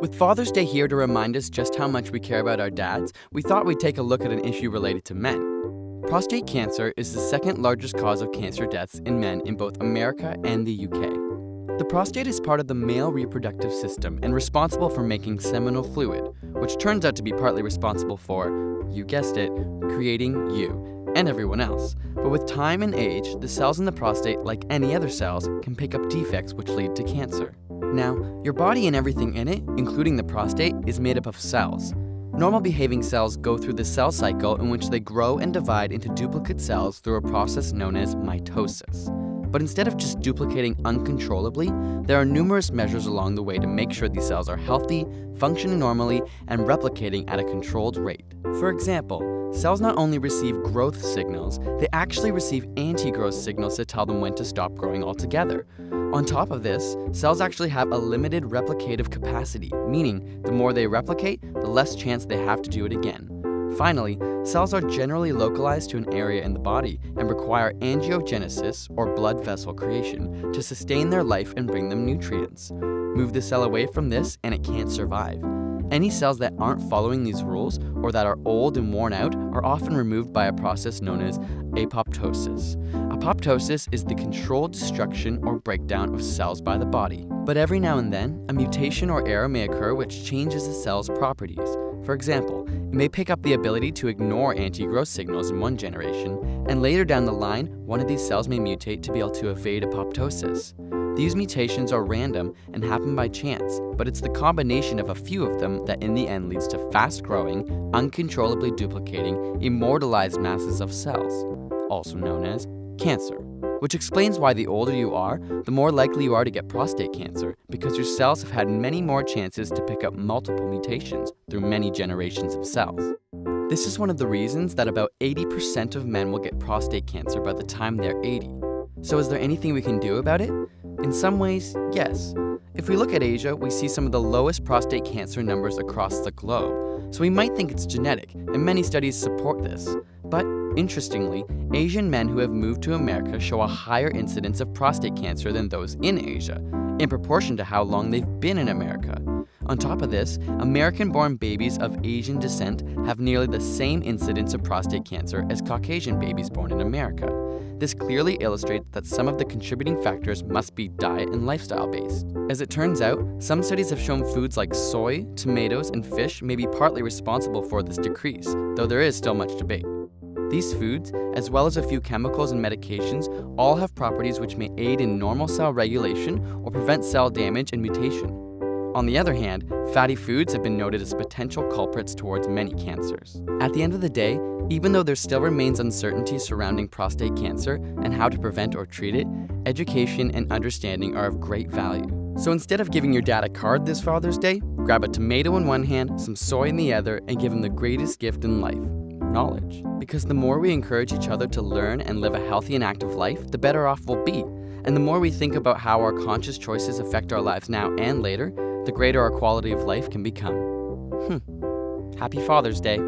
With Father's Day here to remind us just how much we care about our dads, we thought we'd take a look at an issue related to men. Prostate cancer is the second largest cause of cancer deaths in men in both America and the UK. The prostate is part of the male reproductive system and responsible for making seminal fluid, which turns out to be partly responsible for, you guessed it, creating you and everyone else. But with time and age, the cells in the prostate, like any other cells, can pick up defects which lead to cancer. Now, your body and everything in it, including the prostate, is made up of cells. Normal behaving cells go through the cell cycle in which they grow and divide into duplicate cells through a process known as mitosis. But instead of just duplicating uncontrollably, there are numerous measures along the way to make sure these cells are healthy, functioning normally, and replicating at a controlled rate. For example, cells not only receive growth signals, they actually receive anti-growth signals to tell them when to stop growing altogether. On top of this, cells actually have a limited replicative capacity, meaning the more they replicate, the less chance they have to do it again. Finally, cells are generally localized to an area in the body and require angiogenesis, or blood vessel creation, to sustain their life and bring them nutrients. Move the cell away from this and it can't survive. Any cells that aren't following these rules or that are old and worn out are often removed by a process known as apoptosis. Apoptosis is the controlled destruction or breakdown of cells by the body. But every now and then, a mutation or error may occur which changes the cell's properties. For example, it may pick up the ability to ignore anti-growth signals in one generation, and later down the line, one of these cells may mutate to be able to evade apoptosis. These mutations are random and happen by chance, but it's the combination of a few of them that in the end leads to fast-growing, uncontrollably duplicating, immortalized masses of cells, also known as cancer. Which explains why the older you are, the more likely you are to get prostate cancer, because your cells have had many more chances to pick up multiple mutations through many generations of cells. This is one of the reasons that about 80% of men will get prostate cancer by the time they're 80. So is there anything we can do about it? In some ways, yes. If we look at Asia, we see some of the lowest prostate cancer numbers across the globe, so we might think it's genetic, and many studies support this. But interestingly, Asian men who have moved to America show a higher incidence of prostate cancer than those in Asia, in proportion to how long they've been in America. On top of this, American-born babies of Asian descent have nearly the same incidence of prostate cancer as Caucasian babies born in America. This clearly illustrates that some of the contributing factors must be diet and lifestyle based. As it turns out, some studies have shown foods like soy, tomatoes, and fish may be partly responsible for this decrease, though there is still much debate. These foods, as well as a few chemicals and medications, all have properties which may aid in normal cell regulation or prevent cell damage and mutation. On the other hand, fatty foods have been noted as potential culprits towards many cancers. At the end of the day, even though there still remains uncertainty surrounding prostate cancer and how to prevent or treat it, education and understanding are of great value. So instead of giving your dad a card this Father's Day, grab a tomato in one hand, some soy in the other, and give him the greatest gift in life: knowledge. Because the more we encourage each other to learn and live a healthy and active life, the better off we'll be. And the more we think about how our conscious choices affect our lives now and later, the greater our quality of life can become. Happy Father's Day.